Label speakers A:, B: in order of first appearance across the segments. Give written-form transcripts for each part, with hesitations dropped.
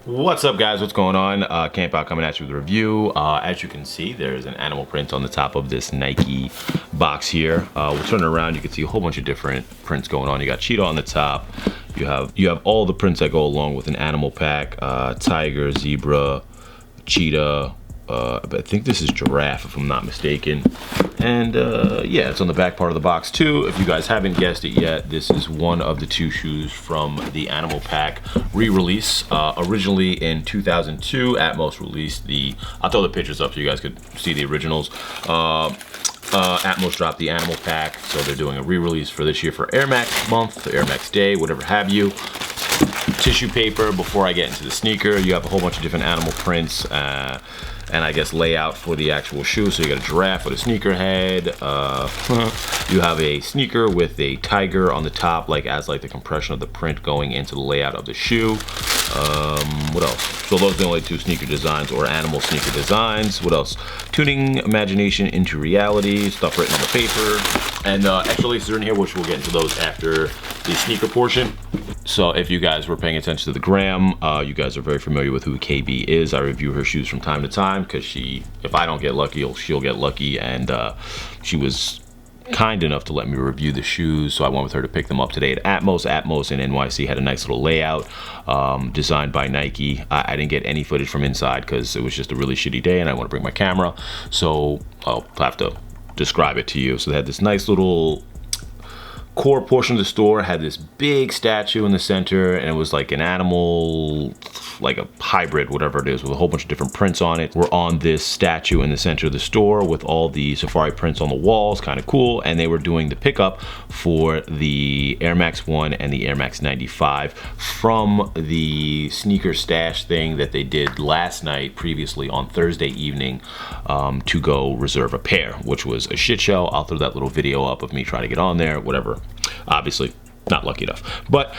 A: What's up, guys? What's going on? Camp Out coming at you with a review. As you can see, there's an animal print on the top of this Nike box here. We'll turn it around. You can see a whole bunch of different prints going on. You got cheetah on the top. You have all the prints that go along with an animal pack. Tiger, zebra, cheetah. But I think this is giraffe, if I'm not mistaken. And yeah, it's on the back part of the box too. If you guys haven't guessed it yet, this is one of the two shoes from the Animal Pack re-release. Originally in 2002, Atmos released the, I'll throw the pictures up so you guys could see the originals. Atmos dropped the Animal Pack, so they're doing a re-release for this year for Air Max month, Air Max Day, whatever have you. Tissue paper before I get into the sneaker. You have a whole bunch of different animal prints and I guess layout for the actual shoe. So you got a giraffe with a sneakerhead. You have a sneaker with a tiger on the top, like as like the compression of the print going into the layout of the shoe. What else? So those are the only two sneaker designs or animal sneaker designs. What else? Tuning imagination into reality, stuff written on the paper. And extra laces are in here, which we'll get into those after the sneaker portion. So if you guys were paying attention to the gram, you guys are very familiar with who KB is. I review her shoes from time to time because she, if I don't get lucky, she'll get lucky. And she was kind enough to let me review the shoes, so I went with her to pick them up today at Atmos. Atmos in NYC had a nice little layout designed by Nike. I didn't get any footage from inside because it was just a really shitty day and I want to bring my camera, so I'll have to describe it to you. So they had this nice little core portion of the store, had this big statue in the center, and it was like an animal, like a hybrid, whatever it is, with a whole bunch of different prints on it. We're on this statue in the center of the store with all the safari prints on the walls, kind of cool. And they were doing the pickup for the Air Max 1 and the Air Max 95 from the sneaker stash thing that they did last night, previously on Thursday evening, to go reserve a pair, which was a shit show. I'll throw that little video up of me trying to get on there, whatever. Obviously not lucky enough, but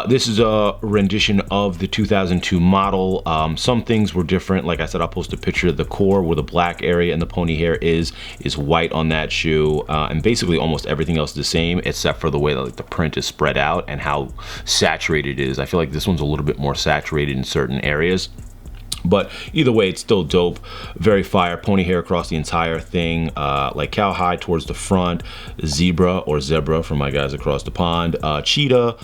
A: this is a rendition of the 2002 model. Some things were different. Like I said, I'll post a picture of the core where the black area and the pony hair is white on that shoe, and basically almost everything else is the same except for the way that like the print is spread out and how saturated it is. I feel like this one's a little bit more saturated in certain areas. But either way, it's still dope. Very fire. Pony hair across the entire thing, like cowhide towards the front, zebra or zebra for my guys across the pond, cheetah,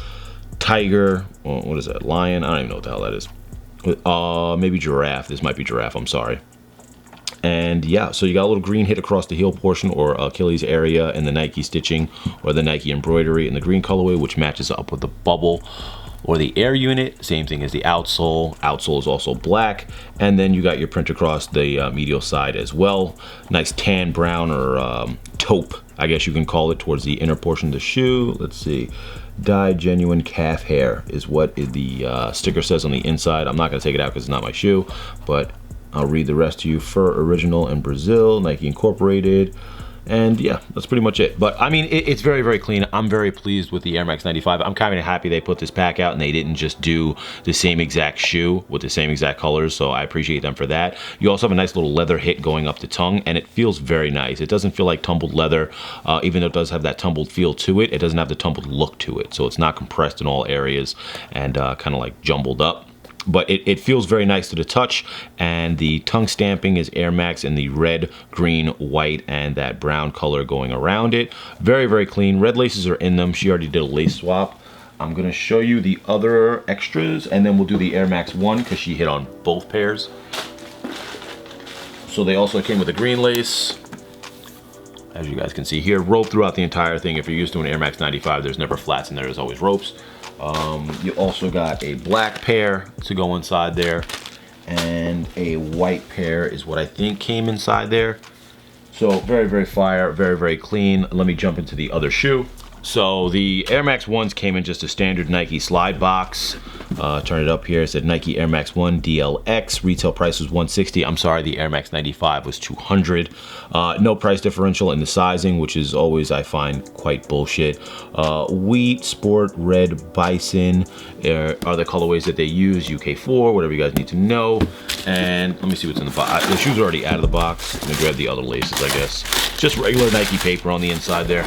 A: tiger, what is that, lion? I don't even know what the hell that is. Maybe giraffe. This might be giraffe, I'm sorry. And yeah, so you got a little green hit across the heel portion or Achilles area in the Nike stitching or the Nike embroidery in the green colorway, which matches up with the bubble or the air unit. Same thing as the outsole. Outsole is also black. And then you got your print across the medial side as well. Nice tan brown or taupe, I guess you can call it, towards the inner portion of the shoe. Let's see. Dyed genuine calf hair is what the sticker says on the inside. I'm not going to take it out because it's not my shoe, but I'll read the rest to you. Fur original in Brazil, Nike Incorporated. And yeah, that's pretty much it. But I mean, it's very, very clean. I'm very pleased with the Air Max 95. I'm kind of happy they put this pack out and they didn't just do the same exact shoe with the same exact colors. So I appreciate them for that. You also have a nice little leather hit going up the tongue and it feels very nice. It doesn't feel like tumbled leather, even though it does have that tumbled feel to it. It doesn't have the tumbled look to it. So it's not compressed in all areas and kind of like jumbled up. But it feels very nice to the touch, and the tongue stamping is Air Max in the red, green, white, and that brown color going around it. Very, very clean. Red laces are in them. She already did a lace swap. I'm going to show you the other extras, and then we'll do the Air Max 1 because she hit on both pairs. So they also came with a green lace. As you guys can see here, rope throughout the entire thing. If you're used to an Air Max 95, there's never flats in there. There's always ropes. You also got a black pair to go inside there, and a white pair is what I think came inside there. So very, very fire, very, very clean. Let me jump into the other shoe. So the Air Max 1s came in just a standard Nike slide box. Turn it up here. It said Nike Air Max 1 DLX. Retail price was $160. I'm sorry, the Air Max 95 was $200. No price differential in the sizing, which is always, I find, quite bullshit. Wheat, Sport, Red, Bison are the colorways that they use. UK4, whatever you guys need to know. And let me see what's in the box. The shoes are already out of the box. Let me grab the other laces, I guess. Just regular Nike paper on the inside there.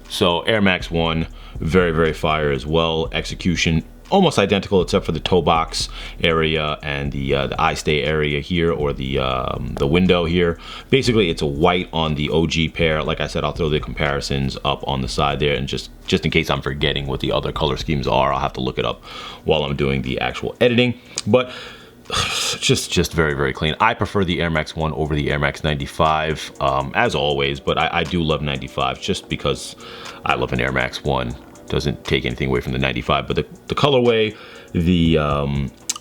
A: So Air Max 1, very, very fire as well. Execution almost identical except for the toe box area and the eye stay area here, or the window here. Basically, it's a white on the OG pair. Like I said, I'll throw the comparisons up on the side there, and just in case I'm forgetting what the other color schemes are, I'll have to look it up while I'm doing the actual editing. But just very, very clean. I prefer the Air Max 1 over the Air Max 95, as always, but I do love 95 just because I love an Air Max 1. Doesn't take anything away from the 95, but the colorway, the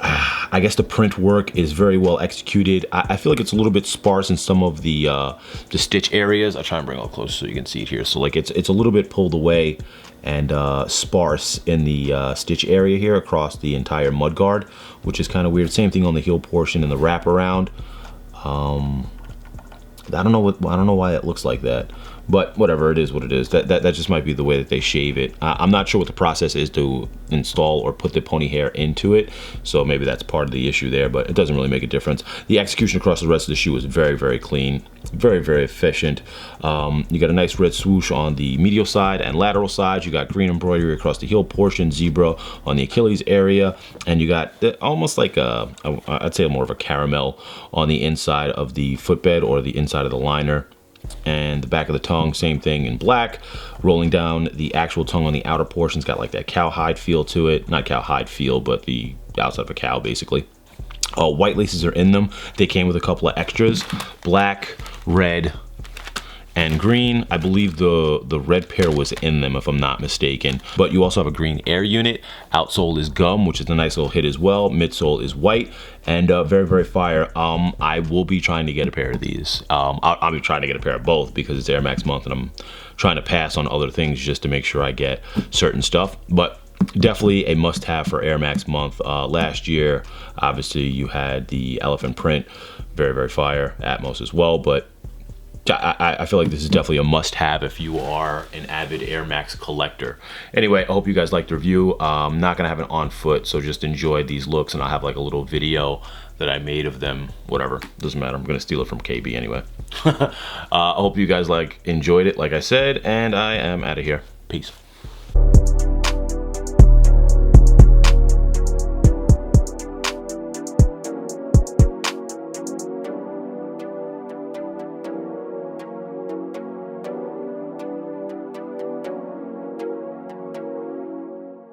A: I guess the print work is very well executed. I feel like it's a little bit sparse in some of the stitch areas. I'll try and bring it up close so you can see it here. So like it's a little bit pulled away and sparse in the stitch area here across the entire mudguard, which is kind of weird. Same thing on the heel portion and the wraparound. I don't know why it looks like that, but whatever, it is what it is. That just might be the way that they shave it. I'm not sure what the process is to install or put the pony hair into it, so maybe that's part of the issue there, but it doesn't really make a difference. The execution across the rest of the shoe is very, very clean, very, very efficient. You got a nice red swoosh on the medial side and lateral side. You got green embroidery across the heel portion, zebra on the Achilles area, and you got almost like I'd say more of a caramel on the inside of the footbed or the inside of the liner. And the back of the tongue, same thing in black. Rolling down the actual tongue on the outer portion's got like that cowhide feel to it. Not cowhide feel, but the outside of a cow, basically. White laces are in them. They came with a couple of extras: black, red, and green. I believe the red pair was in them, if I'm not mistaken. But you also have a green air unit. Outsole is gum, which is a nice little hit as well. Midsole is white, and very, very fire. I will be trying to get a pair of these. I'll be trying to get a pair of both because it's Air Max month, and I'm trying to pass on other things just to make sure I get certain stuff. But definitely a must-have for Air Max month. Last year, obviously, you had the elephant print, very, very fire. Atmos as well, but I feel like this is definitely a must-have if you are an avid Air Max collector. Anyway, I hope you guys liked the review. I'm not gonna have it on foot, so just enjoy these looks, and I'll have like a little video that I made of them. Whatever, doesn't matter. I'm gonna steal it from KB anyway. I hope you guys enjoyed it, like I said, and I am out of here. Peace.